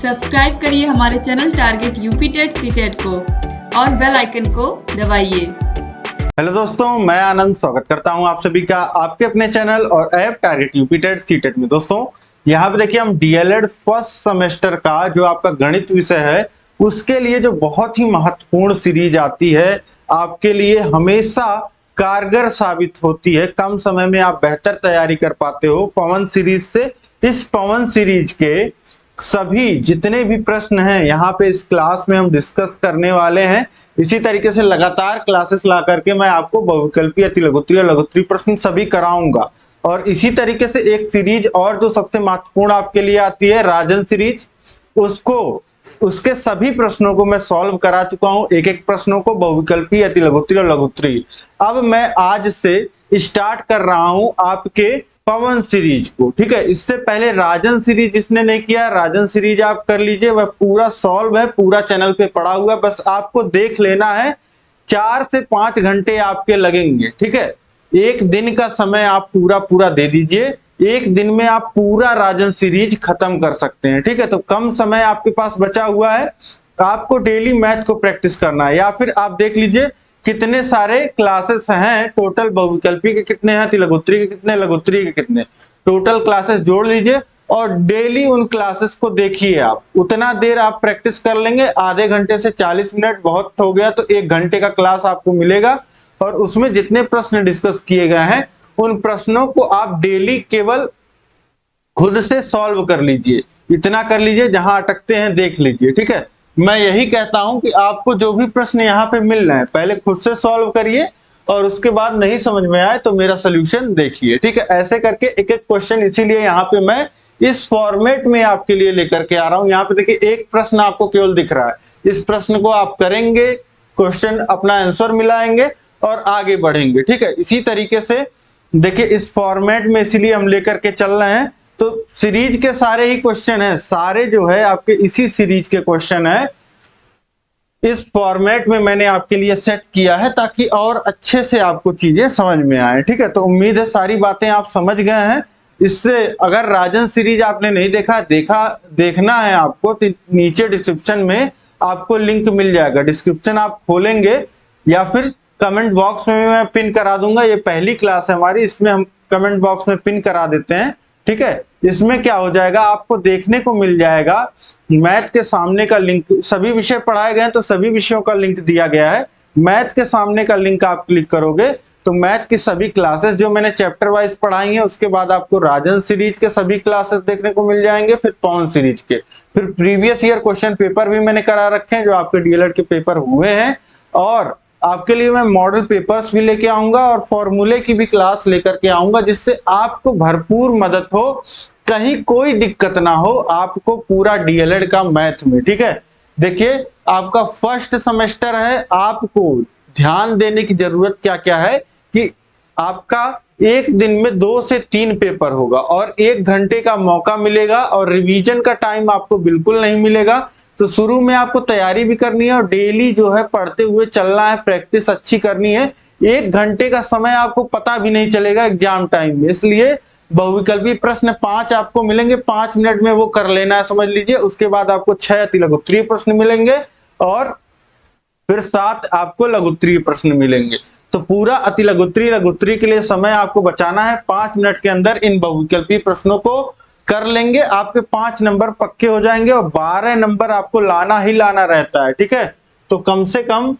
Subscribe करिए हमारे channel target UP TET CTET को और बेल आइकन को दबाइए। हेलो दोस्तों, मैं आनंद स्वागत करता हूं आप सभी का आपके अपने चैनल और app target UP TET CTET में। दोस्तों यहाँ पे देखिए हम डीएलएड फर्स्ट सेमेस्टर का जो आपका गणित विषय है उसके लिए जो बहुत ही महत्वपूर्ण सीरीज आती है आपके लिए हमेशा कारगर साबित होती है। कम समय में आप बेहतर तैयारी कर पाते हो पवन सीरीज से। इस पवन सीरीज के सभी जितने भी प्रश्न हैं यहाँ पे इस क्लास में हम डिस्कस करने वाले हैं। इसी तरीके से लगातार क्लासेस ला करके मैं आपको बहुविकल्पी, अतिलघुत्री और लघुत्री प्रश्न सभी कराऊंगा। और इसी तरीके से एक सीरीज और जो सबसे महत्वपूर्ण आपके लिए आती है राजन सीरीज, उसके सभी प्रश्नों को मैं सॉल्व करा चुका हूं, एक एक प्रश्नों को, बहुविकल्पी, अतिलघुत्री और लघुत्री। अब मैं आज से स्टार्ट कर रहा हूं आपके पवन सीरीज को, ठीक है। इससे पहले राजन सीरीज जिसने नहीं किया, राजन सीरीज आप कर लीजिए, वह पूरा सॉल्व है, पूरा चैनल पे पड़ा हुआ है, बस आपको देख लेना है। 4 से 5 घंटे आपके लगेंगे, ठीक है। एक दिन का समय आप पूरा दे दीजिए, एक दिन में आप पूरा राजन सीरीज खत्म कर सकते हैं, ठीक है। तो कम समय आपके पास बचा हुआ है, आपको डेली मैथ को प्रैक्टिस करना है। या फिर आप देख लीजिए कितने सारे क्लासेस हैं, टोटल बहुविकल्पी के कितने हैं, अतिलघुत्री के कितने, लघुत्री के कितने, टोटल क्लासेस जोड़ लीजिए और डेली उन क्लासेस को देखिए। आप उतना देर आप प्रैक्टिस कर लेंगे, आधे घंटे से 40 मिनट बहुत हो गया तो 1 घंटे का क्लास आपको मिलेगा। और उसमें जितने प्रश्न डिस्कस किए गए हैं उन प्रश्नों को आप डेली केवल खुद से सॉल्व कर लीजिए, इतना कर लीजिए, जहां अटकते हैं देख लीजिए, ठीक है। मैं यही कहता हूं कि आपको जो भी प्रश्न यहाँ पे मिल रहे हैं पहले खुद से सॉल्व करिए और उसके बाद नहीं समझ में आए तो मेरा सोल्यूशन देखिए, ठीक है। ऐसे करके एक एक क्वेश्चन, इसीलिए यहाँ पे मैं इस फॉर्मेट में आपके लिए लेकर के आ रहा हूं। यहाँ पे देखिए एक प्रश्न आपको केवल दिख रहा है, इस प्रश्न को आप करेंगे, क्वेश्चन अपना आंसर मिलाएंगे और आगे बढ़ेंगे, ठीक है। इसी तरीके से देखिए इस फॉर्मेट में इसीलिए हम लेकर के चल रहे हैं। तो सीरीज के सारे ही क्वेश्चन हैं, सारे जो है आपके इसी सीरीज के क्वेश्चन है, इस फॉर्मेट में मैंने आपके लिए सेट किया है ताकि और अच्छे से आपको चीजें समझ में आए, ठीक है। तो उम्मीद है सारी बातें आप समझ गए हैं। इससे अगर राजन सीरीज आपने नहीं देखना है आपको तो नीचे डिस्क्रिप्शन में आपको लिंक मिल जाएगा, डिस्क्रिप्शन आप खोलेंगे या फिर कमेंट बॉक्स में मैं पिन करा दूंगा। ये पहली क्लास है हमारी, इसमें हम कमेंट बॉक्स में पिन करा देते हैं, ठीक है। इसमें क्या हो जाएगा, आपको देखने को मिल जाएगा मैथ के सामने का लिंक, सभी विषय पढ़ाए गए हैं तो सभी विषयों का लिंक दिया गया है। मैथ के सामने का लिंक आप क्लिक करोगे तो मैथ की सभी क्लासेस जो मैंने चैप्टर वाइज पढ़ाई है, उसके बाद आपको राजन सीरीज के सभी क्लासेस देखने को मिल जाएंगे, फिर पवन सीरीज के, फिर प्रीवियस ईयर क्वेश्चन पेपर भी मैंने करा रखे हैं जो आपके डीएलएड के पेपर हुए हैं। और आपके लिए मैं मॉडल पेपर्स भी लेके आऊंगा और फॉर्मूले की भी क्लास लेकर के आऊंगा, जिससे आपको भरपूर मदद हो, कहीं कोई दिक्कत ना हो आपको पूरा डीएलएड का मैथ में, ठीक है। देखिए आपका फर्स्ट सेमेस्टर है, आपको ध्यान देने की जरूरत क्या क्या है कि आपका एक दिन में 2 से 3 पेपर होगा और 1 घंटे का मौका मिलेगा और रिवीजन का टाइम आपको बिल्कुल नहीं मिलेगा। तो शुरू में आपको तैयारी भी करनी है और डेली जो है पढ़ते हुए चलना है, प्रैक्टिस अच्छी करनी है। 1 घंटे का समय आपको पता भी नहीं चलेगा एग्जाम टाइम में, इसलिए बहुविकल्पी प्रश्न 5 आपको मिलेंगे, 5 मिनट में वो कर लेना है, समझ लीजिए। उसके बाद आपको 6 अतिलघुत्री प्रश्न मिलेंगे और फिर 7 आपको लघुत्री प्रश्न मिलेंगे। तो पूरा अतिलघुत्री लघुत्री के लिए समय आपको बचाना है, 5 मिनट के अंदर इन बहुविकल्पी प्रश्नों को कर लेंगे, आपके 5 नंबर पक्के हो जाएंगे और 12 नंबर आपको लाना ही लाना रहता है, ठीक है। तो कम से कम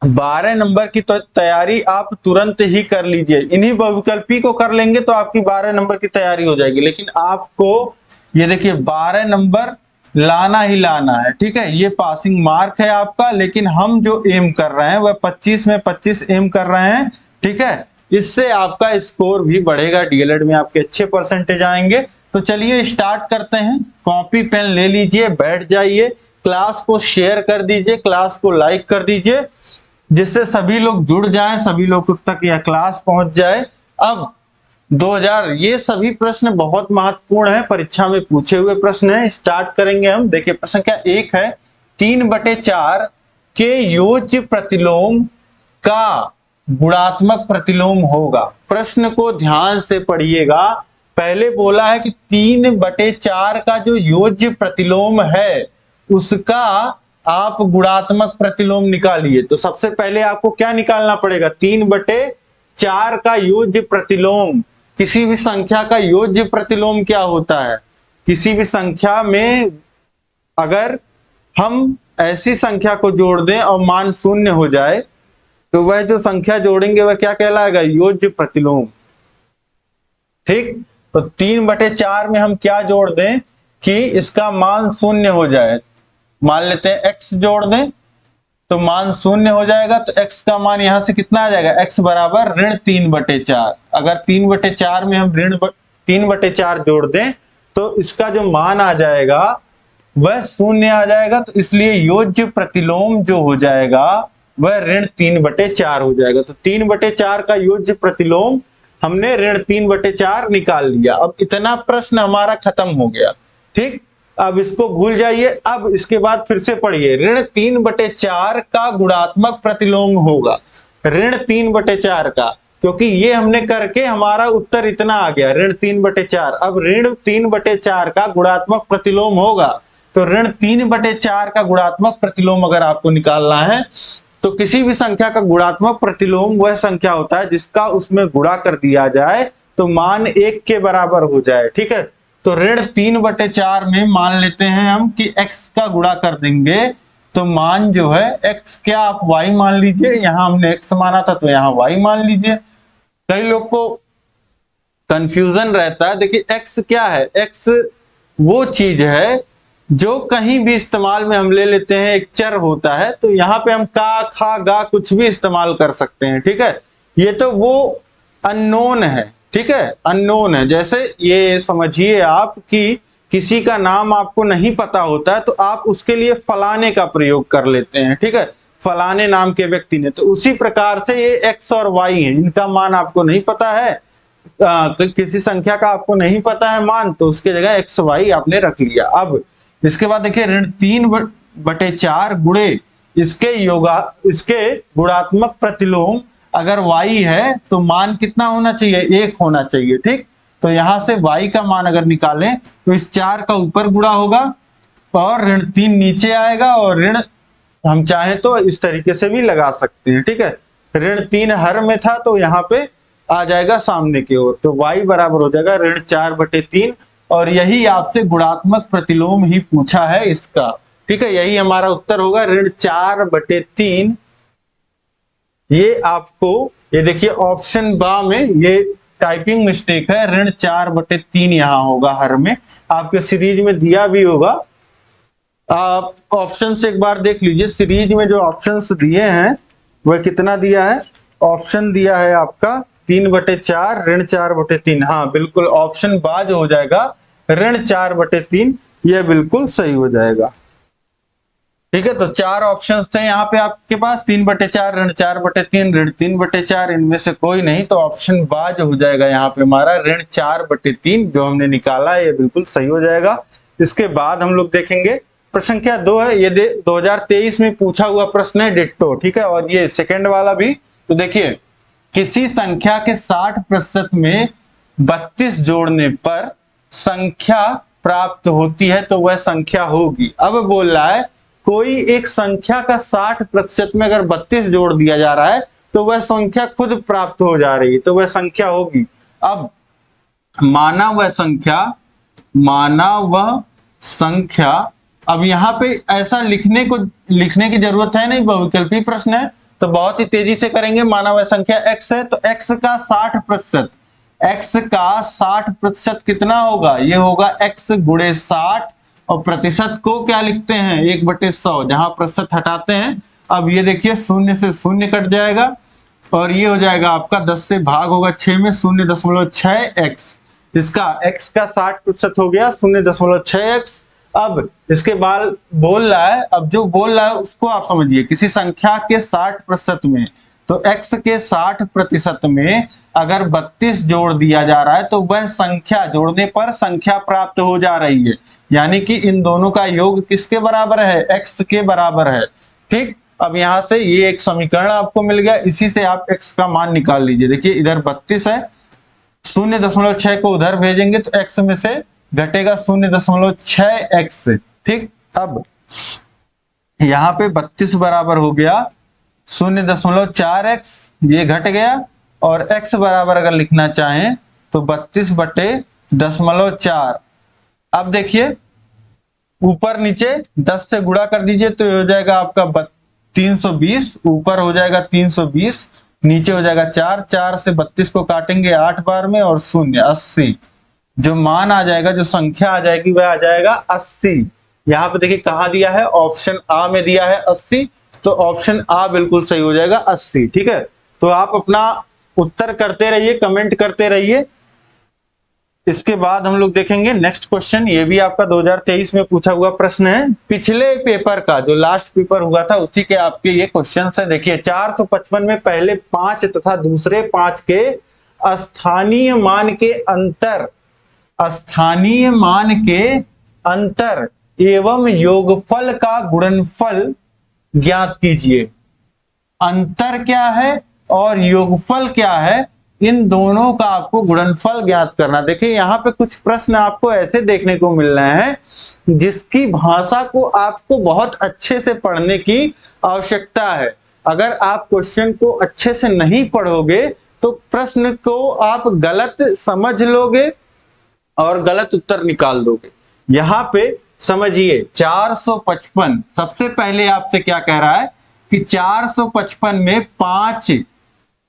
12 नंबर की तो तैयारी आप तुरंत ही कर लीजिए। इन्हीं बहुविकल्पी को कर लेंगे तो आपकी 12 नंबर की तैयारी हो जाएगी, लेकिन आपको ये देखिए 12 नंबर लाना ही लाना है, ठीक है। ये पासिंग मार्क है आपका, लेकिन हम जो एम कर रहे हैं वह 25 में 25 एम कर रहे हैं, ठीक है। इससे आपका स्कोर भी बढ़ेगा, डीएलएड में आपके अच्छे परसेंटेज आएंगे। तो चलिए स्टार्ट करते हैं, कॉपी पेन ले लीजिए, बैठ जाइए, क्लास को शेयर कर दीजिए, क्लास को लाइक कर दीजिए, जिससे सभी लोग जुड़ जाएं, सभी लोग तक यह क्लास पहुंच जाए। अब 2000 ये सभी प्रश्न बहुत महत्वपूर्ण है, परीक्षा में पूछे हुए प्रश्न है। स्टार्ट करेंगे हम। देखिए प्रश्न क्या एक है, 3/4 के योज्य प्रतिलोम का गुणात्मक प्रतिलोम होगा। प्रश्न को ध्यान से पढ़िएगा, पहले बोला है कि 3/4 का जो योज्य प्रतिलोम है उसका आप गुणात्मक प्रतिलोम निकालिए। तो सबसे पहले आपको क्या निकालना पड़ेगा, 3/4 का योज्य प्रतिलोम। किसी भी संख्या का योज्य प्रतिलोम क्या होता है, किसी भी संख्या में अगर हम ऐसी संख्या को जोड़ दें और मान शून्य हो जाए तो वह जो संख्या जोड़ेंगे वह क्या कहलाएगा, योज्य प्रतिलोम। ठीक, तो 3/4 में हम क्या जोड़ दें कि इसका मान शून्य हो जाए। मान लेते हैं x जोड़ दें तो मान शून्य हो जाएगा, तो x का मान यहां से कितना आ जाएगा, x बराबर -3/4। अगर 3/4 में हम 3/4 जोड़ दें तो इसका जो मान आ जाएगा वह शून्य आ जाएगा। तो इसलिए योज्य प्रतिलोम जो हो जाएगा वह -3/4 हो जाएगा। तो 3/4 का योज्य प्रतिलोम हमने -3/4 निकाल लिया। अब इतना प्रश्न हमारा खत्म हो गया। ठीक, अब इसको भूल जाइए। अब इसके बाद फिर से पढ़िए, -3/4 का गुणात्मक प्रतिलोम होगा, -3/4 का, क्योंकि ये हमने करके हमारा उत्तर इतना आ गया, ऋण 3/4। अब ऋण 3/4 का गुणात्मक प्रतिलोम होगा। तो ऋण 3/4 का गुणात्मक प्रतिलोम अगर आपको निकालना है तो किसी भी संख्या का गुणात्मक प्रतिलोम वह संख्या होता है जिसका उसमें गुणा कर दिया जाए तो मान 1 के बराबर हो जाए। ठीक है, तो ऋण 3/4 में मान लेते हैं हम कि x का गुणा कर देंगे तो मान जो है x, क्या आप y मान लीजिए, यहां हमने x माना था तो यहां y मान लीजिए। कई लोग को कंफ्यूजन रहता है। देखिए x क्या है, x वो चीज है जो कहीं भी इस्तेमाल में हम ले लेते हैं, एक चर होता है। तो यहाँ पे हम का, खा, गा कुछ भी इस्तेमाल कर सकते हैं। ठीक है, ये तो वो अननोन है। ठीक है, अननोन है। जैसे ये समझिए आप कि किसी का नाम आपको नहीं पता होता है तो आप उसके लिए फलाने का प्रयोग कर लेते हैं। ठीक है, फलाने नाम के व्यक्ति ने। तो उसी प्रकार से ये x और y है, इनका मान आपको नहीं पता है, किसी संख्या का आपको नहीं पता है मान, तो उसके जगह x y आपने रख लिया। अब इसके बाद देखिए ऋण 3/4 गुणे इसके गुणात्मक प्रतिलोम अगर y है तो मान कितना होना चाहिए, 1 होना चाहिए। ठीक, तो यहां से y का मान अगर निकालें तो इस 4 का ऊपर गुणा होगा और ऋण 3 नीचे आएगा, और ऋण हम चाहे तो इस तरीके से भी लगा सकते हैं। ठीक है, ऋण 3 हर में था तो यहाँ पे आ जाएगा सामने की ओर, तो y बराबर हो जाएगा ऋण 4/3। और यही आपसे गुणात्मक प्रतिलोम ही पूछा है इसका। ठीक है, यही हमारा उत्तर होगा, ऋण 4/3। ये आपको, ये देखिए ऑप्शन बा में ये टाइपिंग मिस्टेक है, ऋण 4/3 यहाँ होगा हर में, आपके सीरीज में दिया भी होगा। आप ऑप्शन से एक बार देख लीजिए, सीरीज में जो ऑप्शंस दिए हैं वह कितना दिया है, ऑप्शन दिया है आपका 3/4 ऋण 4/3। हाँ बिल्कुल, ऑप्शन बा जो हो जाएगा ऋण 4/3, यह बिल्कुल सही हो जाएगा। ठीक है, तो 4 ऑप्शंस थे यहाँ पे आपके पास, 3/4 ऋण 4/3 ऋण 3/4, इनमें से कोई नहीं, तो ऑप्शन बा जो हो जाएगा यहाँ पे हमारा ऋण 4/3 जो हमने निकाला है, ये बिल्कुल सही हो जाएगा। इसके बाद हम लोग देखेंगे प्रश्न संख्या 2 है, ये 2023 में पूछा हुआ प्रश्न है डिट्टो। ठीक है, और ये सेकंड वाला भी। तो देखिए, किसी संख्या के 60% में 32 जोड़ने पर संख्या प्राप्त होती है तो वह संख्या होगी। अब बोल रहा है कोई एक संख्या का 60% में अगर 32 जोड़ दिया जा रहा है तो वह संख्या खुद प्राप्त हो जा रही है, तो वह संख्या होगी। अब माना वह संख्या, अब यहाँ पे ऐसा लिखने की जरूरत है नहीं, बहुविकल्पी प्रश्न है तो बहुत ही तेजी से करेंगे। माना वह संख्या x है तो x का 60% कितना होगा, ये होगा x गुणे 60, और प्रतिशत को क्या लिखते हैं 1/100, जहां प्रतिशत हटाते हैं। अब ये देखिए 0 से 0 कट जाएगा और ये हो जाएगा आपका 10 से भाग होगा 6 में 0.6x, इसका x का 60% हो गया 0.6x। अब इसके बाद बोल रहा है, अब जो बोल रहा है उसको आप समझिए, किसी संख्या के 60% में, तो x के 60% में अगर 32 जोड़ दिया जा रहा है तो वह संख्या, जोड़ने पर संख्या प्राप्त हो जा रही है, यानी कि इन दोनों का योग किसके बराबर है, x के बराबर है। ठीक, अब यहां से ये एक समीकरण आपको मिल गया, इसी से आप x का मान निकाल लीजिए। देखिए इधर 32 है 0.6 को उधर भेजेंगे तो x में से घटेगा 0.6x। ठीक, अब यहाँ पे 32 बराबर हो गया 0.4x, ये घट गया, और x बराबर अगर लिखना चाहें तो 32/0.4। अब देखिए ऊपर नीचे 10 से गुणा कर दीजिए तो ये हो जाएगा आपका 320, ऊपर हो जाएगा 320, नीचे हो जाएगा 4, 4 से 32 को काटेंगे 8 बार में और 0, 80। जो मान आ जाएगा, जो संख्या आ जाएगी वह आ जाएगा 80। यहाँ पे देखिए कहाँ दिया है, ऑप्शन आ में दिया है 80, तो ऑप्शन आ बिल्कुल सही हो जाएगा 80। ठीक है, तो आप अपना उत्तर करते रहिए, कमेंट करते रहिए। इसके बाद हम लोग देखेंगे नेक्स्ट क्वेश्चन। ये भी आपका 2023 में पूछा हुआ प्रश्न है, पिछले पेपर का जो लास्ट पेपर हुआ था उसी के आपके ये क्वेश्चन है। देखिए 455 में पहले 5 तथा दूसरे 5 के स्थानीय मान के अंतर, स्थानीय मान के अंतर एवं योगफल का गुणनफल ज्ञात कीजिए। अंतर क्या है और योगफल क्या है, इन दोनों का आपको गुणनफल ज्ञात करना। देखिए यहाँ पे कुछ प्रश्न आपको ऐसे देखने को मिल रहे हैं जिसकी भाषा को आपको बहुत अच्छे से पढ़ने की आवश्यकता है। अगर आप क्वेश्चन को अच्छे से नहीं पढ़ोगे तो प्रश्न को आप गलत समझ लोगे और गलत उत्तर निकाल दोगे। यहाँ पे समझिए 455, सबसे पहले आपसे क्या कह रहा है कि 455 में 5,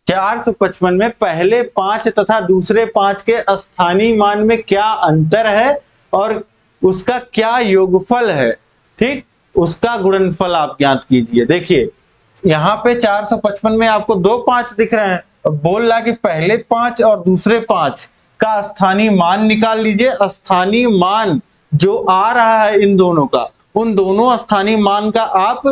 455 में पहले 5 तथा दूसरे 5 के स्थानीय मान में क्या अंतर है और उसका क्या योगफल है। ठीक, उसका गुणनफल आप ज्ञात कीजिए। देखिए यहाँ पे 455 में आपको 2 5 दिख रहे हैं, अब बोल रहा कि पहले 5 और दूसरे 5 का स्थानीय मान निकाल लीजिए। स्थानीय मान जो आ रहा है इन दोनों का, उन दोनों स्थानीय मान का आप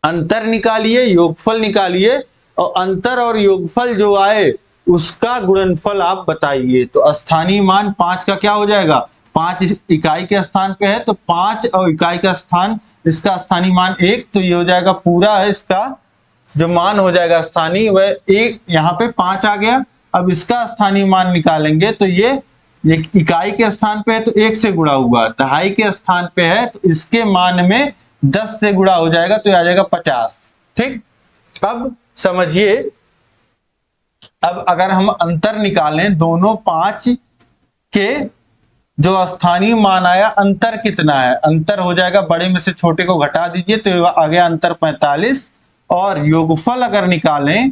अंतर निकालिए, योगफल निकालिए, और अंतर और योगफल जो आए उसका गुणनफल आप बताइए। तो स्थानीय मान 5 का क्या हो जाएगा, 5 इकाई के स्थान पे है तो 5 और इकाई का स्थान, इसका स्थानीय मान 1, तो ये हो जाएगा पूरा है, इसका जो मान हो जाएगा स्थानीय वह 1, यहाँ पे 5 आ गया। अब इसका स्थानीय मान निकालेंगे तो ये इकाई के स्थान पे है तो 1 से गुणा हुआ, दहाई के स्थान पे है तो इसके मान में 10 से गुणा हो जाएगा तो ये आ जाएगा 50। ठीक, अब समझिए, अब अगर हम अंतर निकालें दोनों 5 के जो स्थानीय मान आया, अंतर कितना है, अंतर हो जाएगा बड़े में से छोटे को घटा दीजिए तो आ गया अंतर 45। और योगफल अगर निकालें,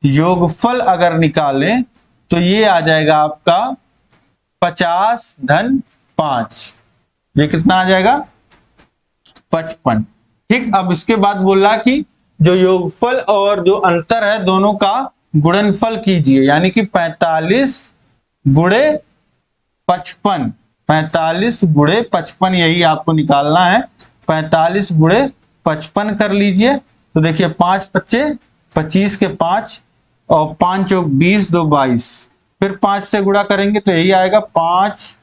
योगफल अगर निकालें तो ये आ जाएगा आपका 50 धन 5, ये कितना आ जाएगा 55। ठीक, अब इसके बाद बोल रहा कि जो योगफल और जो अंतर है दोनों का गुणनफल कीजिए, यानी कि 45 गुणे 55, 45 गुणे 55 यही आपको निकालना है। 45 गुणे 55 कर लीजिए तो देखिए 5 बच्चे 25 के 5 और 5 चौक 20, 2 22, फिर 5 से गुणा करेंगे तो यही आएगा 5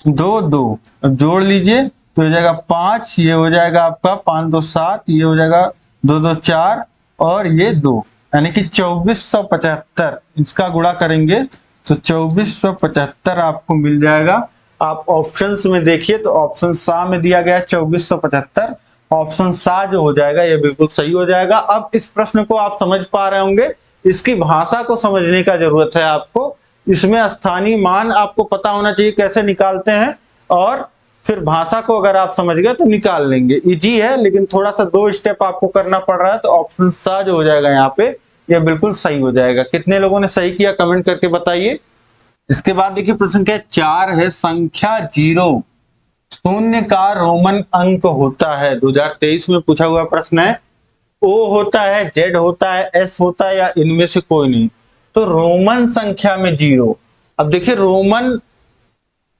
2 2, अब जोड़ लीजिए तो हो जाएगा 5, ये हो जाएगा आपका 5 2 7, ये हो जाएगा 2 2 4 और ये 2, यानी कि 2475। इसका गुणा करेंगे तो 2475 आपको मिल जाएगा। आप ऑप्शंस में देखिए तो ऑप्शन सा में दिया गया 2475, ऑप्शन सा जो हो जाएगा ये बिल्कुल सही हो जाएगा। अब इस प्रश्न को आप समझ पा रहे होंगे, इसकी भाषा को समझने का जरूरत है आपको। इसमें स्थानीय मान आपको पता होना चाहिए कैसे निकालते हैं, और फिर भाषा को अगर आप समझ गए तो निकाल लेंगे। इजी है लेकिन थोड़ा सा 2 स्टेप आपको करना पड़ रहा है, तो ऑप्शन सा जो हो जाएगा यहाँ पे ये बिल्कुल सही हो जाएगा। कितने लोगों ने सही किया कमेंट करके बताइए। इसके बाद देखिए प्रश्न क्या 4 है, संख्या 0 शून्य का रोमन अंक होता है। 2023 में पूछा हुआ प्रश्न है, ओ होता है, जेड होता है, एस होता है, या इनमें से कोई नहीं। तो रोमन संख्या में 0। अब देखिए रोमन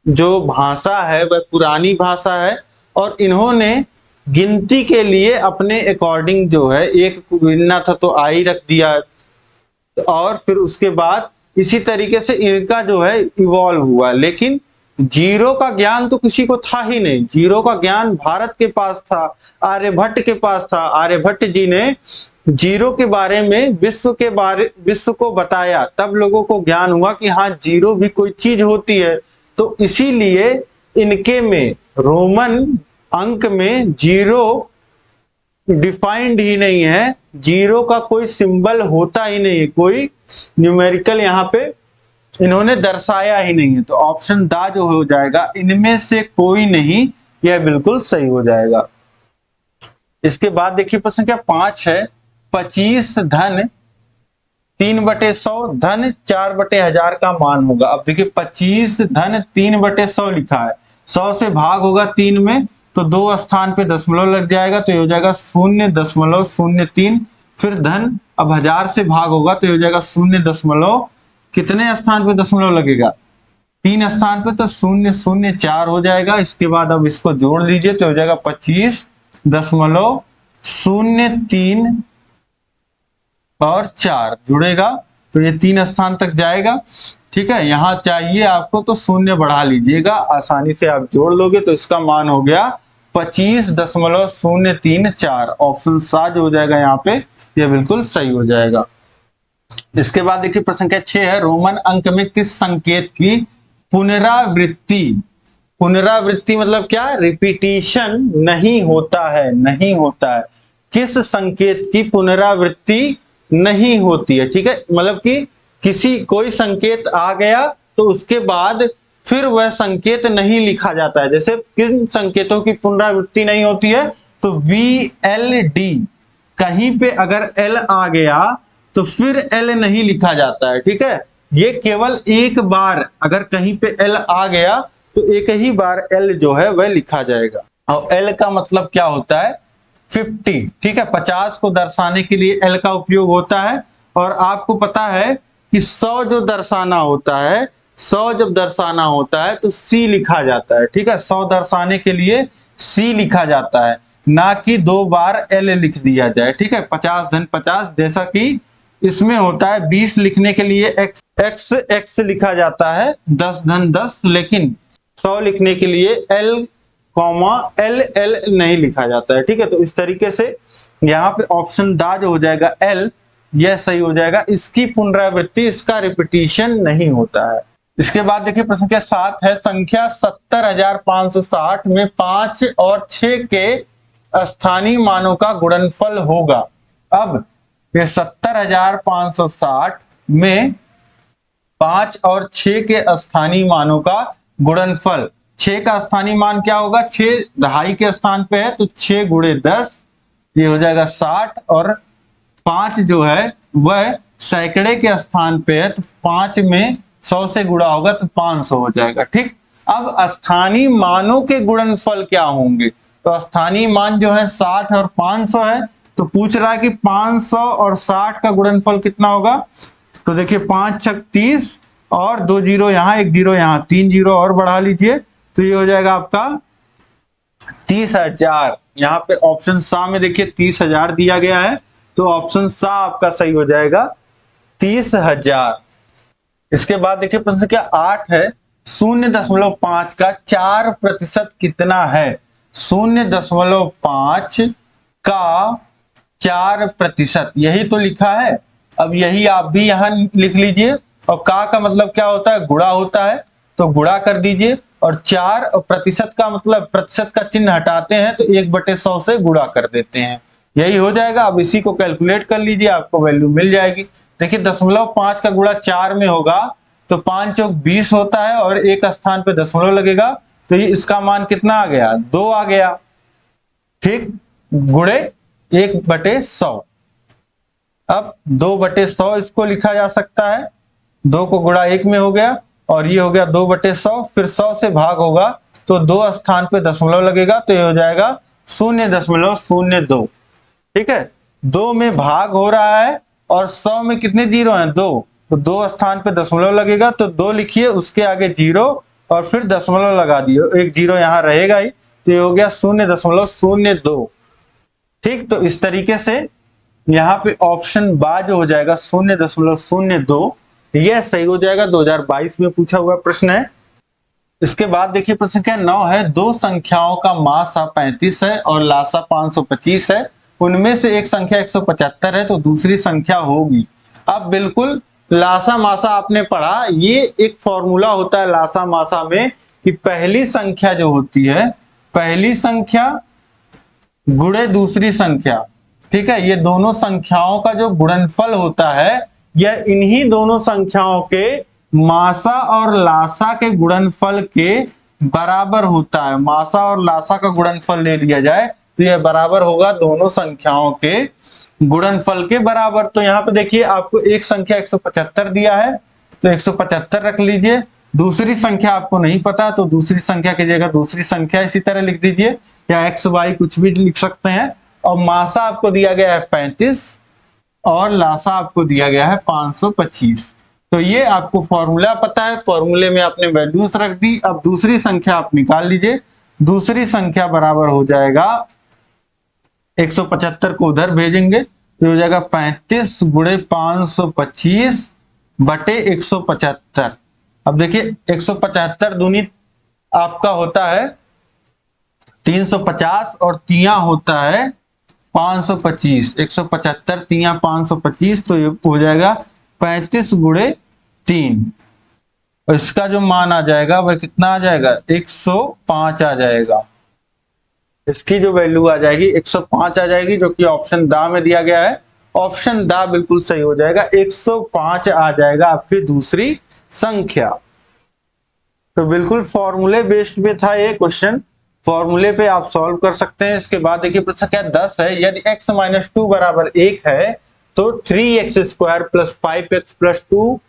जो भाषा है वह पुरानी भाषा है और इन्होंने गिनती के लिए अपने अकॉर्डिंग जो है एक को गिनना था तो आई रख दिया, और फिर उसके बाद इसी तरीके से इनका जो है इवॉल्व हुआ। लेकिन 0 का ज्ञान तो किसी को था ही नहीं। 0 का ज्ञान भारत के पास था, आर्यभट्ट के पास था। आर्यभट्ट जी ने जीरो के बारे में विश्व को बताया, तब लोगों को ज्ञान हुआ कि हाँ जीरो भी कोई चीज होती है। तो इसीलिए इनके में रोमन अंक में जीरो डिफाइंड ही नहीं है, जीरो का कोई सिंबल होता ही नहीं है, कोई न्यूमेरिकल यहाँ पे इन्होंने दर्शाया ही नहीं है। तो ऑप्शन दा जो हो जाएगा इनमें से कोई नहीं, यह बिल्कुल सही हो जाएगा। इसके बाद देखिए प्रश्न क्या 5 है, 25 धन 3/100 धन 4/1000 का मान होगा। अब देखिए 25 धन 3/100 लिखा है, 100 से भाग होगा 3 में, तो 2 स्थान पे दशमलव लग जाएगा, तो ये हो जाएगा 0.03। फिर धन, अब 1000 से भाग होगा तो ये हो जाएगा 0. कितने स्थान पे दशमलव लगेगा, 3 स्थान पे, तो 0.04 हो जाएगा। इसके बाद अब इसको जोड़ लीजिए तो हो जाएगा 25.03 और 4 जुड़ेगा, तो ये 3 स्थान तक जाएगा। ठीक है, यहां चाहिए आपको तो 0 बढ़ा लीजिएगा, आसानी से आप जोड़ लोगे तो इसका मान हो गया 25.034। ऑप्शन सा जो हो जाएगा यहाँ पे, ये बिल्कुल सही हो जाएगा। इसके बाद देखिए प्रश्न क्या 6 है, रोमन अंक में किस संकेत की पुनरावृत्ति, पुनरावृत्ति मतलब क्या, रिपीटिशन नहीं होता है, नहीं होता है। किस संकेत की पुनरावृत्ति नहीं होती है। ठीक है, मतलब कि किसी कोई संकेत आ गया तो उसके बाद फिर वह संकेत नहीं लिखा जाता है। जैसे किन संकेतों की पुनरावृत्ति नहीं होती है, तो VLD, कहीं पे अगर L आ गया तो फिर L नहीं लिखा जाता है। ठीक है, ये केवल एक बार अगर कहीं पे L आ गया तो एक ही बार L जो है वह लिखा जाएगा। और L का मतलब क्या होता है, 50। ठीक है, 50 को दर्शाने के लिए L का उपयोग होता है। और आपको पता है कि 100 जो दर्शाना होता है, 100 जब दर्शाना होता है तो C लिखा जाता है। ठीक है, 100 दर्शाने के लिए C लिखा जाता है, ना कि 2 बार L लिख दिया जाए। ठीक है, 50 धन 50, जैसा कि इसमें होता है 20 लिखने के लिए x लिखा जाता है, 10 धन 10, लेकिन 100 लिखने के लिए L नहीं लिखा जाता है। ठीक है, तो इस तरीके से यहाँ पे ऑप्शन दा जो हो जाएगा L, यह सही हो जाएगा। इसकी पुनरावृत्ति, इसका रिपीटिशन नहीं होता है। इसके बाद देखिए प्रश्न क्या 7 है, संख्या 70,560 में 5 और 6 के स्थानीय मानों का गुणनफल होगा। अब ये 70,560 में 5 और 6 के स्थानीय मानों का गुणनफल, 6 का स्थानीय मान क्या होगा, 6 दहाई के स्थान पे है तो 6 गुणे 10, ये हो जाएगा 60, और 5 जो है वह सैकड़े के स्थान पे है तो 5 में 100 से गुणा होगा तो 500 हो जाएगा। ठीक, अब स्थानीय मानों के गुणनफल क्या होंगे, तो स्थानीय मान जो है 60 और 500 है, तो पूछ रहा है कि 500 और 60 का गुणनफल कितना होगा। तो देखिए 5 छक 30 और 2 जीरो यहाँ, 1 जीरो यहाँ, 3 जीरो और बढ़ा लीजिए तो ये हो जाएगा आपका 30,000। यहाँ पे ऑप्शन सा में देखिए 30,000 दिया गया है, तो ऑप्शन सा आपका सही हो जाएगा 30,000। इसके बाद देखिए प्रश्न क्या 8 है, 0.5 का 4% कितना है। 0.5 का 4%, यही तो लिखा है। अब यही आप भी यहाँ लिख लीजिए, और का मतलब क्या होता है, गुणा होता है, तो गुणा कर दीजिए। और 4 और प्रतिशत का मतलब प्रतिशत का चिन्ह हटाते हैं तो 1/100 से गुणा कर देते हैं, यही हो जाएगा। अब इसी को कैलकुलेट कर लीजिए, आपको वैल्यू मिल जाएगी। देखिए 0.5 का गुणा 4 में होगा तो 5 चौक 20 होता है, और एक स्थान पे दशमलव लगेगा, तो ये इसका मान कितना आ गया, 2 आ गया। ठीक, गुणे 1/100। अब 2/100 इसको लिखा जा सकता है, 2 को गुणा 1 में हो गया, और ये हो गया 2/100। फिर 100 से भाग होगा तो 2 स्थान पे दशमलव लगेगा, तो ये हो जाएगा 0.02। ठीक है, 2 में भाग हो रहा है और 100 में कितने जीरो हैं, 2, तो 2 स्थान पे दशमलव लगेगा, तो 2 लिखिए, उसके आगे जीरो और फिर दशमलव लगा दिए, 1 जीरो यहाँ रहेगा ही, तो ये हो गया 0.02। ठीक, तो इस तरीके से यहाँ पे ऑप्शन बा जो हो जाएगा 0.02, यह सही हो जाएगा। 2022 में पूछा हुआ प्रश्न है। इसके बाद देखिए प्रश्न क्या 9 है, 2 संख्याओं का मासा 35 है और लासा 525 है, उनमें से एक संख्या 175 है तो दूसरी संख्या होगी। अब बिल्कुल लासा मासा आपने पढ़ा, ये एक फॉर्मूला होता है लासा मासा में कि पहली संख्या जो होती है, पहली संख्या गुणे दूसरी संख्या, ठीक है, ये दोनों संख्याओं का जो गुणनफल होता है यह इन्हीं दोनों संख्याओं के मासा और लासा के गुणनफल के बराबर होता है। मासा और लासा का गुणनफल ले लिया जाए तो यह बराबर होगा दोनों संख्याओं के गुणनफल के बराबर। तो यहाँ पे देखिए आपको एक संख्या 175 दिया है तो 175 रख लीजिए। दूसरी संख्या आपको नहीं पता तो दूसरी संख्या की जगह दूसरी संख्या इसी तरह लिख दीजिए, या एक्स वाई कुछ भी लिख सकते हैं। और मासा आपको दिया गया है 35 और लासा आपको दिया गया है 525। तो ये आपको फॉर्मूला पता है, फॉर्मूले में आपने वैल्यूज रख दी। अब दूसरी संख्या आप निकाल लीजिए। दूसरी संख्या बराबर हो जाएगा 175 को उधर भेजेंगे तो हो जाएगा 35 गुणे 525 बटे 175। अब देखिए 175 दूनी आपका होता है 350 और तिया होता है 525। 175 तिया 525 तो ये हो जाएगा 35 गुणे 3। और इसका जो मान आ जाएगा वह कितना आ जाएगा, 105 आ जाएगा। इसकी जो वैल्यू आ जाएगी 105 आ जाएगी, जो कि ऑप्शन दा में दिया गया है। ऑप्शन दा बिल्कुल सही हो जाएगा, 105 आ जाएगा आपकी दूसरी संख्या। तो बिल्कुल फॉर्मूले बेस्ड में था ये क्वेश्चन, फॉर्मूले पे आप सॉल्व कर सकते हैं। इसके बाद देखिए प्रश्न क्या 10 है, यदि x - 2 बराबर 1 है तो 3x² + 5x + 2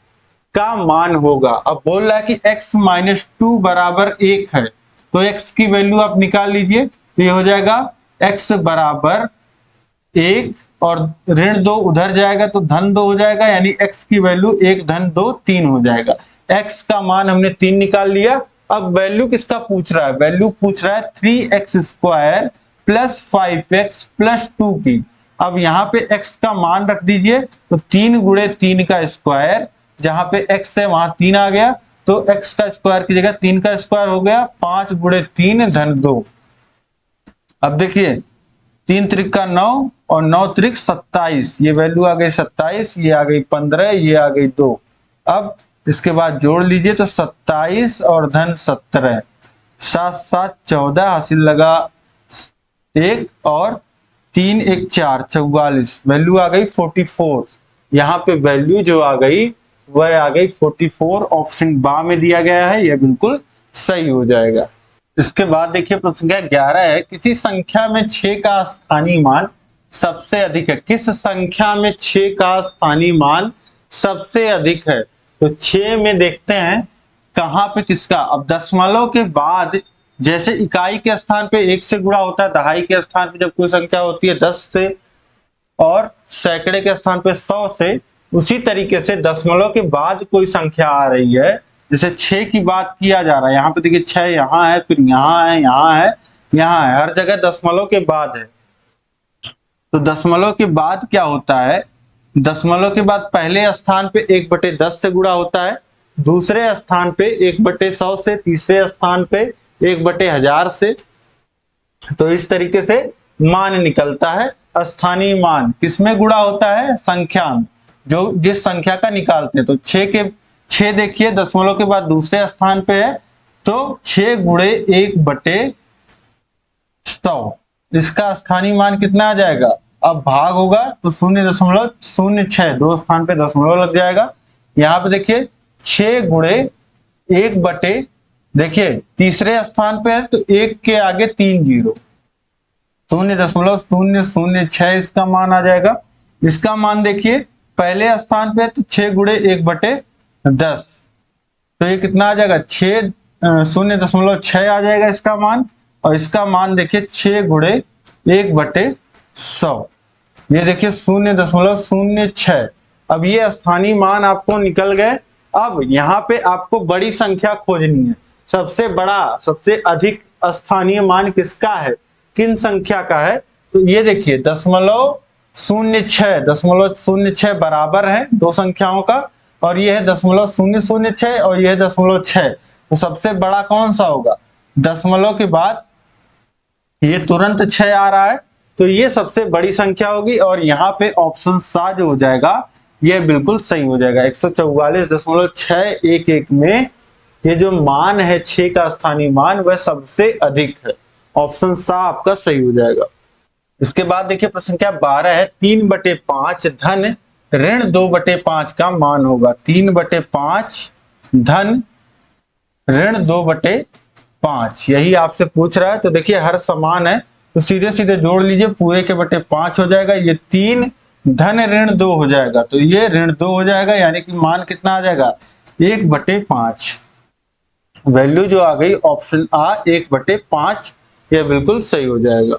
का मान होगा। अब बोल रहा है कि x - 2 बराबर 1 है तो x की वैल्यू आप निकाल लीजिए। तो ये हो जाएगा x बराबर 1 और ऋण 2 उधर जाएगा तो धन 2 हो जाएगा, यानी x की वैल्यू 1 धन 2 3 हो जाएगा। x का मान हमने 3 निकाल लिया। अब वैल्यू किसका पूछ रहा है, वैल्यू पूछ रहा है 3x² + 5x + 2 की। अब यहाँ पे x का मान रख दीजिए तो 3 गुणे 3 का स्क्वायर, जहां पे x है वहां 3 आ गया तो x का स्क्वायर की जगह 3 का स्क्वायर हो गया 5 गुणे 3 धन 2। अब देखिए 3 त्रिक का 9 और 9 त्रिक 27, ये वैल्यू आ गई 27, ये आ गई 15, ये आ गई 2। अब इसके बाद जोड़ लीजिए तो 27 और धन 17, 7 7 14 हासिल लगा 1 और 3 1 4 44, वैल्यू आ गई 44। यहाँ पे वैल्यू जो आ गई वह आ गई 44, ऑप्शन बा में दिया गया है, यह बिल्कुल सही हो जाएगा। इसके बाद देखिए प्रश्न संख्या 11 है, किसी संख्या में 6 का स्थानीय मान सबसे अधिक है। किस संख्या में 6 का स्थानीय मान सबसे अधिक है, तो 6 में देखते हैं कहां पे किसका। अब दशमलव के बाद जैसे इकाई के स्थान पे 1 से गुणा होता है, दहाई के स्थान पे जब कोई संख्या होती है 10 से, और सैकड़े के स्थान पे 100 से, उसी तरीके से दशमलव के बाद कोई संख्या आ रही है, जैसे 6 की बात किया जा रहा है, यहाँ पे देखिए 6 यहाँ है, फिर यहाँ है, यहाँ है, यहाँ है, हर जगह दशमलव के बाद है। तो दशमलव के बाद क्या होता है, दशमलव के बाद पहले स्थान पे 1/10 से गुणा होता है, दूसरे स्थान पे 1/100 से, तीसरे स्थान पे 1/1000 से। तो इस तरीके से मान निकलता है। स्थानीय मान किसमें गुणा होता है, संख्या में, जो जिस संख्या का निकालते हैं। तो 6 देखिए दशमलव के बाद दूसरे स्थान पे है तो 6 गुणे 1/100, इसका स्थानीय मान कितना आ जाएगा। अब भाग होगा तो 0.06, दो स्थान पे दशमलव लग जाएगा। यहाँ पे देखिए 6 गुणे 1/, देखिए तीसरे स्थान पे है तो 1 के आगे 3 जीरो, 0.006 इसका मान आ जाएगा। इसका मान देखिए पहले स्थान पे तो 6 गुणे 1/10, तो ये कितना आ जाएगा 0.6 आ जाएगा इसका मान। और इसका मान देखिए 6 गुणे 1/100, ये देखिए 0.06। अब ये स्थानीय मान आपको निकल गए। अब यहाँ पे आपको बड़ी संख्या खोजनी है, सबसे बड़ा सबसे अधिक स्थानीय मान किसका है, किन संख्या का है। तो ये देखिए 0.06 बराबर है दो संख्याओं का, और ये है 0.006 और ये है 0.6। तो सबसे बड़ा कौन सा होगा, दशमलव के बाद ये तुरंत 6 आ रहा है तो ये सबसे बड़ी संख्या होगी और यहाँ पे ऑप्शन सा जो हो जाएगा ये बिल्कुल सही हो जाएगा। 144.611 में ये जो मान है 6 का स्थानीय मान वह सबसे अधिक है। ऑप्शन सा आपका सही हो जाएगा। इसके बाद देखिए प्रश्न संख्या 12 है 3/5 धन ऋण 2/5 का मान होगा। 3/5 धन ऋण 2/5 यही आपसे पूछ रहा है। तो देखिए हर समान है तो सीधे सीधे जोड़ लीजिए, पूरे के बटे 5 हो जाएगा, ये 3 धन ऋण 2 हो जाएगा, तो ये ऋण 2 हो जाएगा, यानी कि मान कितना आ जाएगा 1/5। वैल्यू जो आ गई ऑप्शन आ 1/5, ये बिल्कुल सही हो जाएगा।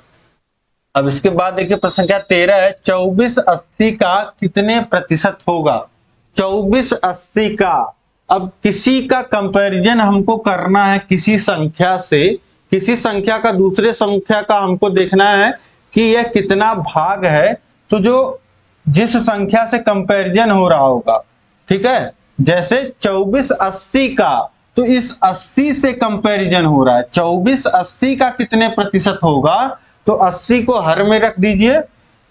अब इसके बाद देखिए प्रश्न संख्या 13 है 2480 का कितने प्रतिशत होगा। 2480 का, अब किसी का कंपैरिजन हमको करना है किसी संख्या से, किसी संख्या का दूसरे संख्या का हमको देखना है कि यह कितना भाग है। तो जो जिस संख्या से कंपैरिजन हो रहा होगा, ठीक है, जैसे 2480 का, तो इस 80 से कंपैरिजन हो रहा है। 2480 का कितने प्रतिशत होगा, तो 80 को हर में रख दीजिए,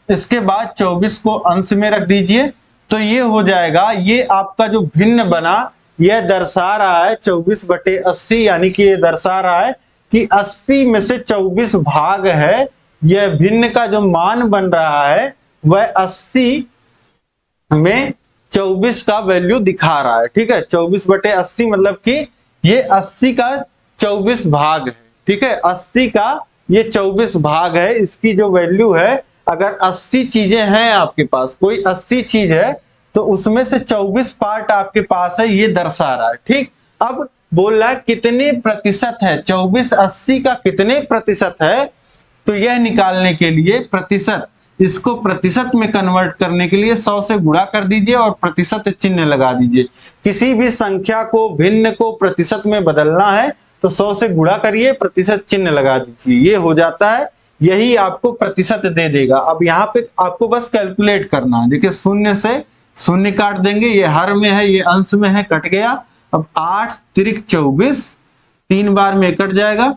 इसके बाद 24 को अंश में रख दीजिए, तो ये हो जाएगा, ये आपका जो भिन्न बना यह दर्शा रहा है 24/80, यानी कि ये दर्शा रहा है कि 80 में से 24 भाग है। यह भिन्न का जो मान बन रहा है वह 80 में 24 का वैल्यू दिखा रहा है। ठीक है, 24/80 मतलब कि ये 80 का 24 भाग है। ठीक है, 80 का ये 24 भाग है। इसकी जो वैल्यू है, अगर 80 चीजें हैं आपके पास, कोई 80 चीज है तो उसमें से 24 पार्ट आपके पास है, ये दर्शा रहा है। ठीक, अब बोल रहा है कितने प्रतिशत है, 24 80 का कितने प्रतिशत है, तो यह निकालने के लिए प्रतिशत, इसको प्रतिशत में कन्वर्ट करने के लिए 100 से गुणा कर दीजिए और प्रतिशत चिन्ह लगा दीजिए। किसी भी संख्या को, भिन्न को प्रतिशत में बदलना है तो 100 से गुणा करिए, प्रतिशत चिन्ह लगा दीजिए, ये हो जाता है, यही आपको प्रतिशत दे देगा। अब यहाँ पे आपको बस कैलकुलेट करना है। देखिए शून्य से शून्य काट देंगे, ये हर में है, ये अंश में है, कट गया। अब 8 त्रिक 24, 3 बार में कट जाएगा,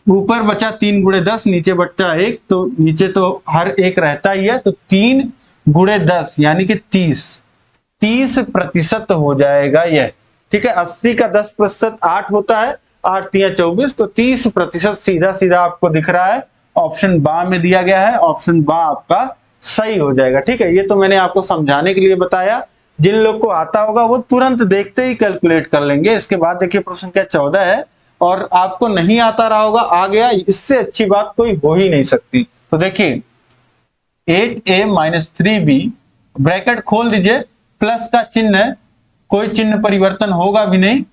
ऊपर बचा 3 गुणे 10, नीचे बचा 1, तो नीचे तो हर एक रहता ही है, तो 3 गुणे 10 यानी कि 30% हो जाएगा यह। ठीक है, 80 का 10% 8 होता है, 8 तिया 24, तो 30% सीधा सीधा आपको दिख रहा है, ऑप्शन बा में दिया गया है, ऑप्शन बा आपका सही हो जाएगा। ठीक है, ये तो मैंने आपको समझाने के लिए बताया, जिन लोग को आता होगा वो तुरंत देखते ही कैलकुलेट कर लेंगे। इसके बाद देखिए प्रश्न संख्या 14 है, और आपको नहीं आता रहा होगा, आ गया, इससे अच्छी बात कोई हो ही नहीं सकती। तो देखिए 8a - 3b, ब्रैकेट खोल दीजिए, प्लस का चिन्ह है, कोई चिन्ह परिवर्तन होगा भी नहीं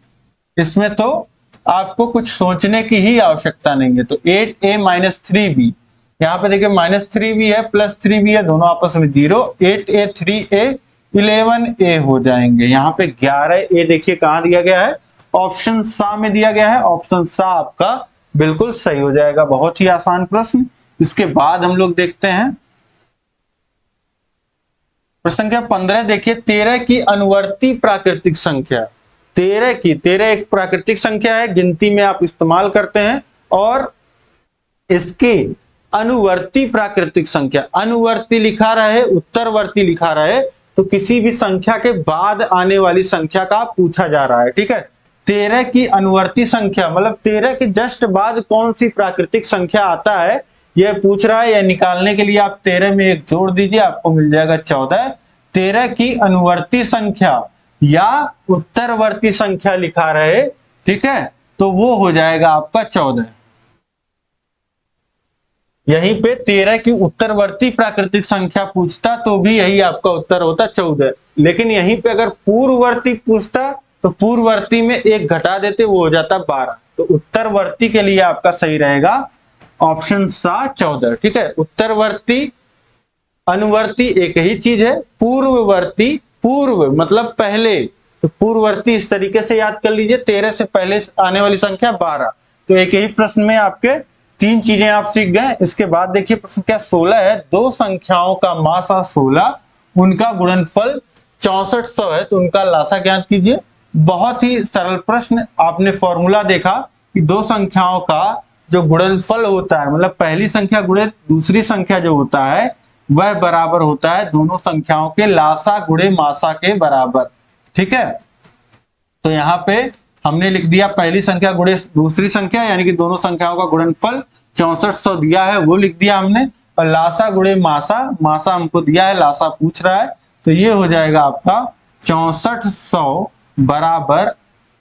इसमें, तो आपको कुछ सोचने की ही आवश्यकता नहीं है। तो 8a - 3b, यहाँ पे देखिए -3b है, +3b है, दोनों आपस में 0, 8a 3a 11a हो जाएंगे। यहाँ पे 11a देखिए कहाँ दिया गया है, ऑप्शन सा में दिया गया है, ऑप्शन सा आपका बिल्कुल सही हो जाएगा। बहुत ही आसान प्रश्न। इसके बाद हम लोग देखते हैं प्रश्न संख्या 15, देखिए 13 की अनुवर्ती प्राकृतिक संख्या। 13 एक प्राकृतिक संख्या है, गिनती में आप इस्तेमाल करते हैं, और इसकी अनुवर्ती प्राकृतिक संख्या, अनुवर्ती लिखा रहे, उत्तरवर्ती लिखा रहे, तो किसी भी संख्या के बाद आने वाली संख्या का पूछा जा रहा है। ठीक है, 13 की अनुवर्ती संख्या मतलब 13 के जस्ट बाद कौन सी प्राकृतिक संख्या आता है यह पूछ रहा है। यह निकालने के लिए आप 13 में एक जोड़ दीजिए, आपको मिल जाएगा 14। 13 की अनुवर्ती संख्या या उत्तरवर्ती संख्या लिखा रहे, ठीक है, तो वो हो जाएगा आपका 14। यहीं पे 13 की उत्तरवर्ती प्राकृतिक संख्या पूछता तो भी यही आपका उत्तर होता 14, लेकिन यहीं पे अगर पूर्ववर्ती पूछता तो पूर्ववर्ती में एक घटा देते, वो हो जाता 12। तो उत्तरवर्ती के लिए आपका सही रहेगा ऑप्शन सा 14। ठीक है, उत्तरवर्ती अनुवर्ती एक ही चीज है, पूर्ववर्ती, पूर्व मतलब पहले, तो पूर्ववर्ती इस तरीके से याद कर लीजिए, 13 से पहले आने वाली संख्या 12। तो एक ही प्रश्न में आपके 3 चीजें आप सीख गए। इसके बाद देखिए प्रश्न क्या 16 है, दो संख्याओं का मासा 16, उनका गुणनफल 6400 है, तो उनका लासा ज्ञात कीजिए। बहुत ही सरल प्रश्न, आपने फॉर्मूला देखा कि दो संख्याओं का जो गुणनफल होता है, मतलब पहली संख्या गुणे दूसरी संख्या जो होता है वह बराबर होता है दोनों संख्याओं के लासा गुणे मासा के बराबर। ठीक है, तो यहाँ पे हमने लिख दिया पहली संख्या गुणे दूसरी संख्या, यानी कि दोनों संख्याओं का गुणनफल 6400 दिया है वो लिख दिया हमने, और लासा गुणे मासा, मासा हमको दिया है, लासा पूछ रहा है, तो ये हो जाएगा आपका 6400 बराबर,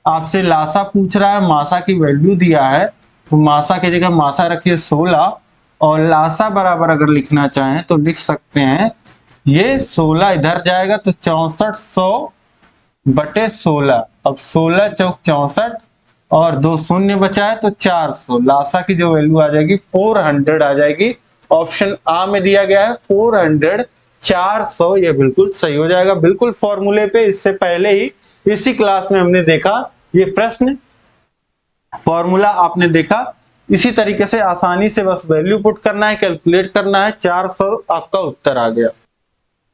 आपसे लासा पूछ रहा है, मासा की वैल्यू दिया है, तो मासा की जगह मासा रखिए 16, और लासा बराबर अगर लिखना चाहें तो लिख सकते हैं, ये 16 इधर जाएगा तो 6400 बटे 16, अब 16 चौक 64 और 2 शून्य बचा है तो 400, लासा की जो वैल्यू आ जाएगी 400 आ जाएगी। ऑप्शन आ में दिया गया है 400, 400, ये बिल्कुल सही हो जाएगा, बिल्कुल फॉर्मूले पे। इससे पहले ही इसी क्लास में हमने देखा ये प्रश्न, फॉर्मूला आपने देखा, इसी तरीके से आसानी से बस वैल्यू पुट करना है, कैलकुलेट करना है, 400 आपका उत्तर आ गया।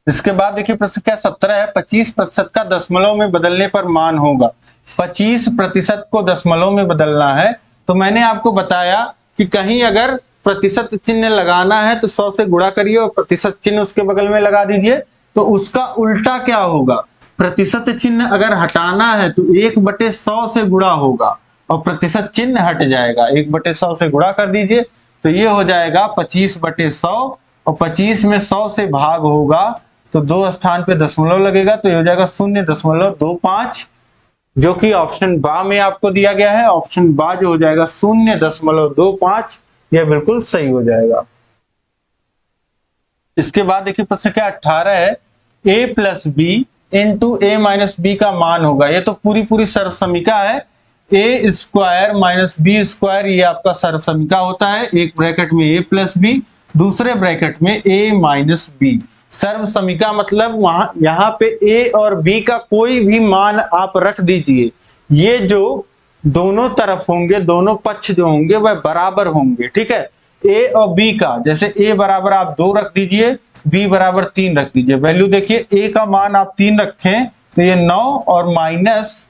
इसके बाद देखिए प्रश्न क्या 17 है, 25% का दशमलव में बदलने पर मान होगा। 25% को दशमलव में बदलना है, तो मैंने आपको बताया कि कहीं अगर प्रतिशत चिन्ह लगाना है तो 100 से गुणा करिए और प्रतिशत चिन्ह उसके बगल में लगा दीजिए, तो उसका उल्टा क्या होगा, प्रतिशत चिन्ह अगर हटाना है तो 1/100 से गुणा होगा और प्रतिशत चिन्ह हट जाएगा, 1/100 से गुणा कर दीजिए, तो ये हो जाएगा 25/100, और 25 में 100 से भाग होगा तो 2 स्थान पे दशमलव लगेगा, तो ये हो जाएगा 0.25, जो कि ऑप्शन बा में आपको दिया गया है। ऑप्शन बा जो हो जाएगा 0.25, यह बिल्कुल सही हो जाएगा। इसके बाद देखिए प्रश्न क्या 18 है, a plus B into A minus B का मान होगा। ये तो पूरी सर्वसमीका है, A square minus B square, ये आपका सर्वसमीका होता है, एक ब्रैकेट में a प्लस बी, दूसरे ब्रैकेट में a माइनस बी। सर्वसमीका मतलब वहां यहाँ पे a और b का कोई भी मान आप रख दीजिए, ये जो दोनों तरफ होंगे, दोनों पक्ष जो होंगे वह बराबर होंगे। ठीक है, a और b का, जैसे a बराबर आप 2 रख दीजिए, b बराबर 3 रख दीजिए, वैल्यू देखिए a का मान आप 3 रखें तो ये 9 और माइनस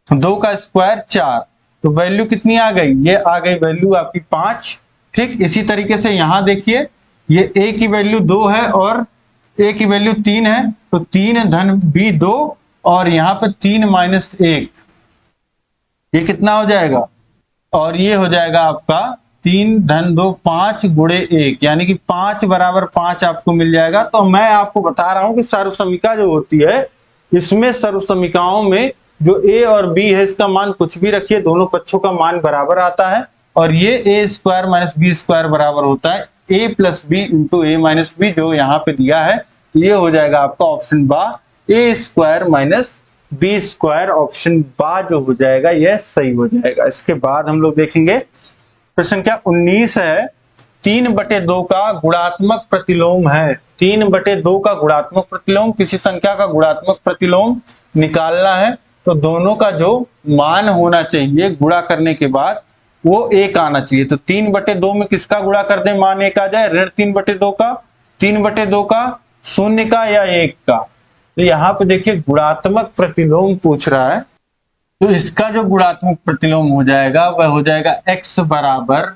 2 का स्क्वायर 4, तो वैल्यू कितनी आ गई, ये आ गई वैल्यू आपकी 5। ठीक, इसी तरीके से यहां देखिए ये a की वैल्यू 2 है और a की वैल्यू 3 है, तो 3 धन b 2 और यहाँ पे 3 माइनस 1, ये कितना हो जाएगा, और ये हो जाएगा आपका 3 धन 2 5 गुणे 1, यानी कि 5 बराबर 5 आपको मिल जाएगा। तो मैं आपको बता रहा हूं कि सर्वसमीका जो होती है, इसमें सर्वसमीकाओं में जो a और b है इसका मान कुछ भी रखिए, दोनों पक्षों का मान बराबर आता है, और ये a square minus B square बराबर होता है a plus B into A minus B, जो यहाँ पे दिया है, तो ये हो जाएगा आपका ऑप्शन बा, a square minus B square, option बा जो हो जाएगा यह सही हो जाएगा। इसके बाद हम लोग देखेंगे प्रश्न क्या 19 है, 3/2 का गुणात्मक प्रतिलोम है। 3/2 का गुणात्मक प्रतिलोम, किसी संख्या का गुणात्मक प्रतिलोम निकालना है, तो दोनों का जो मान होना चाहिए गुणा करने के बाद वो 1 आना चाहिए। तो 3/2 में किसका गुणा कर दें मान 1 आ जाए, ऋण 3/2 का, 3/2 का, 0 का या 1 का। तो यहाँ पे देखिए गुणात्मक प्रतिलोम पूछ रहा है, तो इसका जो गुणात्मक प्रतिलोम हो जाएगा वह हो जाएगा x बराबर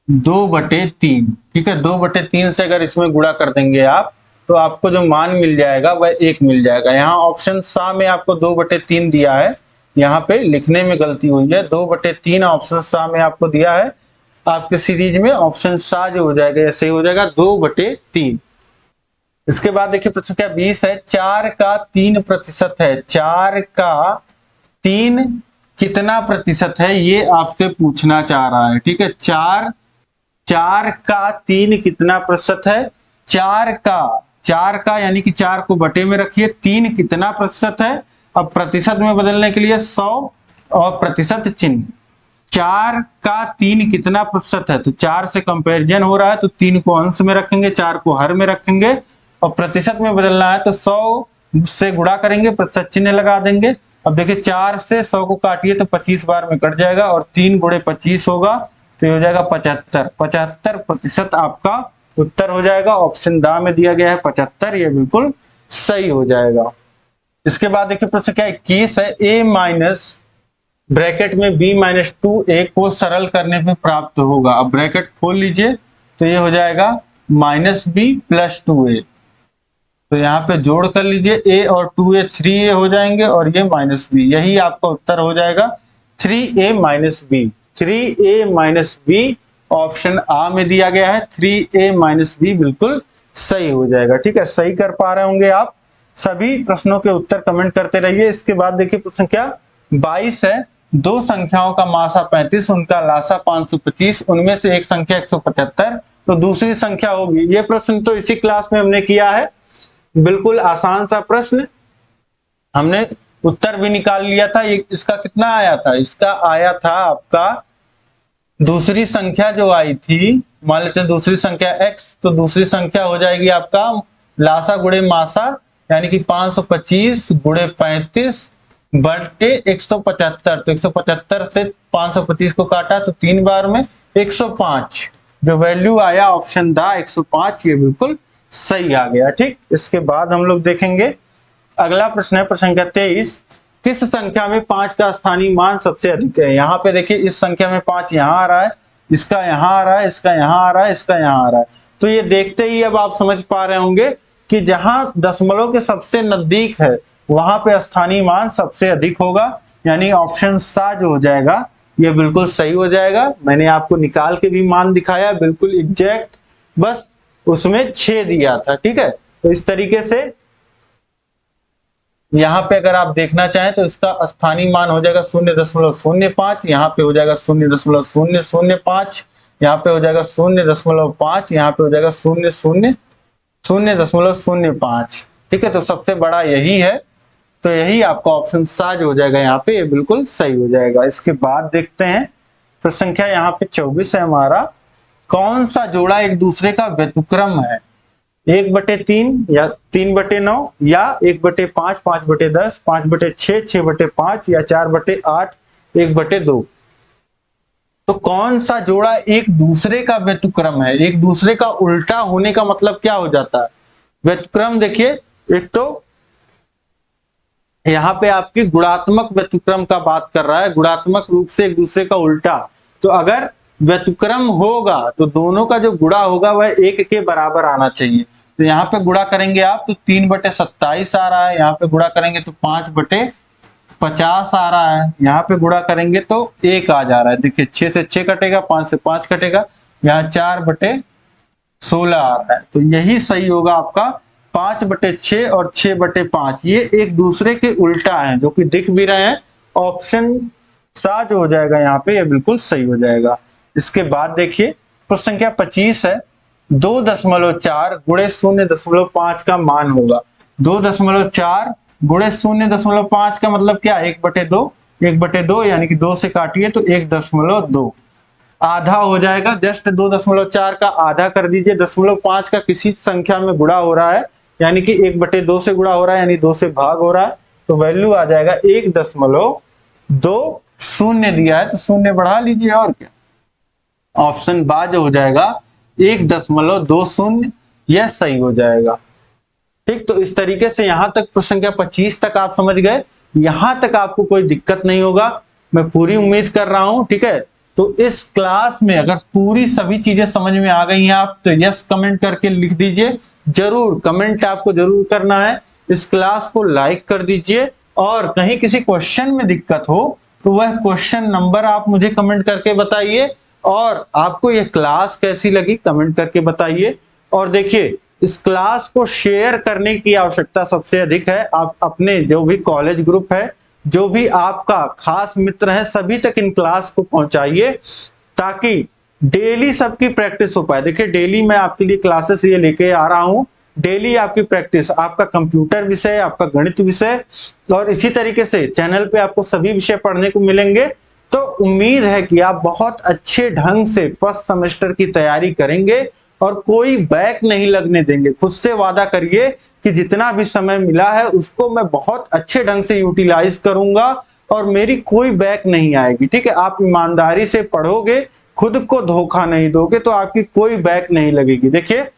2/3। ठीक है, 2/3 से अगर इसमें गुणा कर देंगे आप, तो आपको जो मान मिल जाएगा वह 1 मिल जाएगा। यहाँ ऑप्शन सा में आपको 2/3 दिया है, यहाँ पे लिखने में गलती हुई है, 2/3 ऑप्शन सा में आपको दिया है, आपके सीरीज में ऑप्शन सा जो हो जाएगा ऐसे ही हो जाएगा 2/3। इसके बाद देखिए प्रश्न क्या 20 है, 4 का 3% है। 4 का 3 कितना प्रतिशत है, ये आपसे पूछना चाह रहा है। ठीक है, 4 का 3 कितना प्रतिशत है, 4 का यानी कि 4 को बटे में रखिए, 3 कितना प्रतिशत है, अब प्रतिशत में बदलने के लिए 100 और प्रतिशत चिन्ह, 4 का 3 कितना प्रतिशत है, तो 4 से कंपैरिजन हो रहा है, तो 3 को अंश में रखेंगे, 4 को हर में रखेंगे, और प्रतिशत में बदलना है तो 100 से गुणा करेंगे, प्रतिशत चिन्ह लगा देंगे। अब देखिए 4 से 100 को काटिए तो 25 बार में कट जाएगा, और 3 गुणे 25 होगा तो हो जाएगा 75% आपका उत्तर हो जाएगा। ऑप्शन दा में दिया गया है 75, ये बिल्कुल सही हो जाएगा। इसके बाद देखिए प्रश्न क्या 21 है, a माइनस ब्रैकेट में b माइनस 2a को सरल करने पे प्राप्त होगा। अब ब्रैकेट खोल लीजिए तो ये हो जाएगा माइनस बी प्लस 2a। तो यहाँ पे जोड़ कर लीजिए, a और 2a 3a हो जाएंगे और ये माइनस बी, यही आपका उत्तर हो जाएगा 3a minus B. 3a minus B option आ में दिया गया है, 3a माइनस बी बिल्कुल सही हो जाएगा। ठीक है, सही कर पा रहे होंगे आप। सभी प्रश्नों के उत्तर कमेंट करते रहिए। इसके बाद देखिए प्रश्न संख्या 22 है। दो संख्याओं का मासा 35, उनका लासा 525, उनमें से एक संख्या 175 तो दूसरी संख्या होगी। ये प्रश्न तो इसी क्लास में हमने किया है, बिल्कुल आसान सा प्रश्न, हमने उत्तर भी निकाल लिया था। इसका कितना आया था? इसका आया था आपका, दूसरी संख्या जो आई थी, मान लेते हैं दूसरी संख्या x, तो दूसरी संख्या हो जाएगी आपका लासा गुणे मासा, यानी कि 525 गुणे 35 बटे 175। तो 175 से 525 को काटा तो 3 बार में 105, जो वैल्यू आया ऑप्शन द 105, ये बिल्कुल सही आ गया। ठीक, इसके बाद हम लोग देखेंगे अगला प्रश्न है प्रश्न संख्या 23। किस संख्या में 5 का स्थानीय मान सबसे अधिक है? यहाँ पे देखिए इस संख्या में 5 यहाँ आ रहा है, इसका यहाँ आ रहा है, इसका यहाँ आ रहा है, इसका यहाँ आ रहा है। तो ये देखते ही अब आप समझ पा रहे होंगे कि जहां दशमलव के सबसे नजदीक है वहां पे स्थानीय मान सबसे अधिक होगा, यानी ऑप्शन सा जो हो जाएगा ये बिल्कुल सही हो जाएगा। मैंने आपको निकाल के भी मान दिखाया, बिल्कुल एग्जैक्ट, बस उसमें 6 दिया था। ठीक है, तो इस तरीके से यहाँ पे अगर आप देखना चाहें तो इसका स्थानीय मान हो जाएगा 0.05, यहाँ पे हो जाएगा 0.005, यहाँ पे हो जाएगा 0.5, यहाँ पे हो जाएगा 0.05। ठीक है, तो सबसे बड़ा यही है, तो यही आपका ऑप्शन सा जो हो जाएगा यहाँ पे, ये बिल्कुल सही हो जाएगा। इसके बाद देखते हैं तो संख्या यहाँ पे 24 है हमारा। कौन सा जोड़ा एक दूसरे का व्यतिक्रम है? 1/3 या 3/9 या 1/5, 5/10, 5/6, 6/5 या 4/8, 1/2। तो कौन सा जोड़ा एक दूसरे का व्यतिक्रम है? एक दूसरे का उल्टा होने का मतलब क्या हो जाता है? व्यतिक्रम देखिए, एक तो यहाँ पे आपकी गुणात्मक व्यतिक्रम का बात कर रहा है, गुणात्मक रूप से एक दूसरे का उल्टा। तो अगर व्यतिक्रम होगा तो दोनों का जो गुणा होगा वह 1 के बराबर आना चाहिए। तो यहाँ पे गुणा करेंगे आप तो 3/27 आ रहा है, यहाँ पे गुणा करेंगे तो 5/50 आ रहा है, यहाँ पे गुणा करेंगे तो 1 आ जा रहा है। देखिए 6 से 6 कटेगा, 5 से 5 कटेगा, यहाँ 4/16 आ रहा है। तो यही सही होगा आपका 5/6 और 6/5, ये एक दूसरे के उल्टा है, जो कि दिख भी रहे हैं। ऑप्शन सा जो हो जाएगा यहाँ पे, ये बिल्कुल सही हो जाएगा। इसके बाद देखिए प्रश्न संख्या 25 है। 2.4 गुणे 0.5 का मान होगा। 2.4 गुणे 0.5 का मतलब क्या? 1/2, 1/2 यानी कि 2 से काटिए तो 1.2 आधा हो जाएगा। जस्ट 2.4 का आधा कर दीजिए। 0.5 का किसी संख्या में गुणा हो रहा है, यानी कि 1/2 से गुणा हो रहा है, यानी 2 से भाग हो रहा है, तो वैल्यू आ जाएगा 1.20 दिया है तो 0 बढ़ा लीजिए, और क्या। ऑप्शन बा जो हो जाएगा 1.20, यह सही हो जाएगा। ठीक, तो इस तरीके से यहां तक प्रश्न संख्या 25 तक आप समझ गए। यहां तक आपको कोई दिक्कत नहीं होगा, मैं पूरी उम्मीद कर रहा हूं। ठीक है, तो इस क्लास में अगर पूरी सभी चीजें समझ में आ गई हैं आप तो यस कमेंट करके लिख दीजिए। जरूर कमेंट आपको जरूर करना है। इस क्लास को लाइक कर दीजिए, और कहीं किसी क्वेश्चन में दिक्कत हो तो वह क्वेश्चन नंबर आप मुझे कमेंट करके बताइए, और आपको यह क्लास कैसी लगी कमेंट करके बताइए। और देखिए इस क्लास को शेयर करने की आवश्यकता सबसे अधिक है। आप अपने जो भी कॉलेज ग्रुप है, जो भी आपका खास मित्र है, सभी तक इन क्लास को पहुंचाइए, ताकि डेली सबकी प्रैक्टिस हो पाए। देखिए डेली मैं आपके लिए क्लासेस ये लेके आ रहा हूं, डेली आपकी प्रैक्टिस, आपका कंप्यूटर विषय, आपका गणित विषय, और इसी तरीके से चैनल पे आपको सभी विषय पढ़ने को मिलेंगे। तो उम्मीद है कि आप बहुत अच्छे ढंग से फर्स्ट सेमेस्टर की तैयारी करेंगे और कोई बैक नहीं लगने देंगे। खुद से वादा करिए कि जितना भी समय मिला है उसको मैं बहुत अच्छे ढंग से यूटिलाइज करूंगा और मेरी कोई बैक नहीं आएगी। ठीक है, आप ईमानदारी से पढ़ोगे, खुद को धोखा नहीं दोगे, तो आपकी कोई बैक नहीं लगेगी। देखिए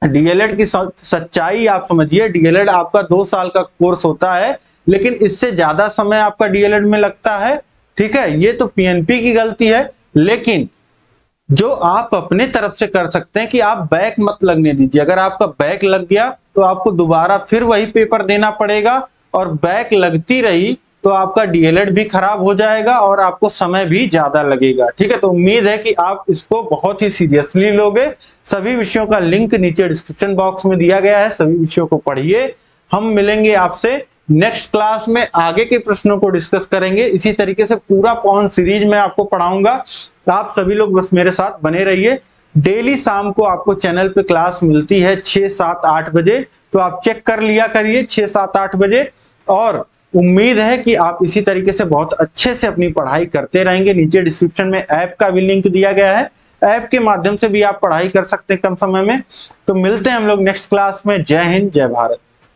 डीएलएड की सच्चाई आप समझिए। डीएलएड आपका 2 साल का कोर्स होता है, लेकिन इससे ज्यादा समय आपका डीएलएड में लगता है। ठीक है, ये तो पीएनपी की गलती है। लेकिन जो आप अपने तरफ से कर सकते हैं कि आप बैक मत लगने दीजिए। अगर आपका बैक लग गया तो आपको दोबारा फिर वही पेपर देना पड़ेगा, और बैक लगती रही तो आपका डीएलएड भी खराब हो जाएगा और आपको समय भी ज्यादा लगेगा। ठीक है, तो उम्मीद है कि आप इसको बहुत ही सीरियसली लोगे। सभी विषयों का लिंक नीचे डिस्क्रिप्शन बॉक्स में दिया गया है, सभी विषयों को पढ़िए। हम मिलेंगे आपसे नेक्स्ट क्लास में, आगे के प्रश्नों को डिस्कस करेंगे। इसी तरीके से पूरा पॉन सीरीज में आपको पढ़ाऊंगा, तो आप सभी लोग बस मेरे साथ बने रहिए। डेली शाम को आपको चैनल पे क्लास मिलती है 6, 7, 8 बजे, तो आप चेक कर लिया करिए 6, 7, 8 बजे। और उम्मीद है कि आप इसी तरीके से बहुत अच्छे से अपनी पढ़ाई करते रहेंगे। नीचे डिस्क्रिप्शन में ऐप का भी लिंक दिया गया है, ऐप के माध्यम से भी आप पढ़ाई कर सकते हैं कम समय में। तो मिलते हैं हम लोग नेक्स्ट क्लास में। जय हिंद, जय भारत।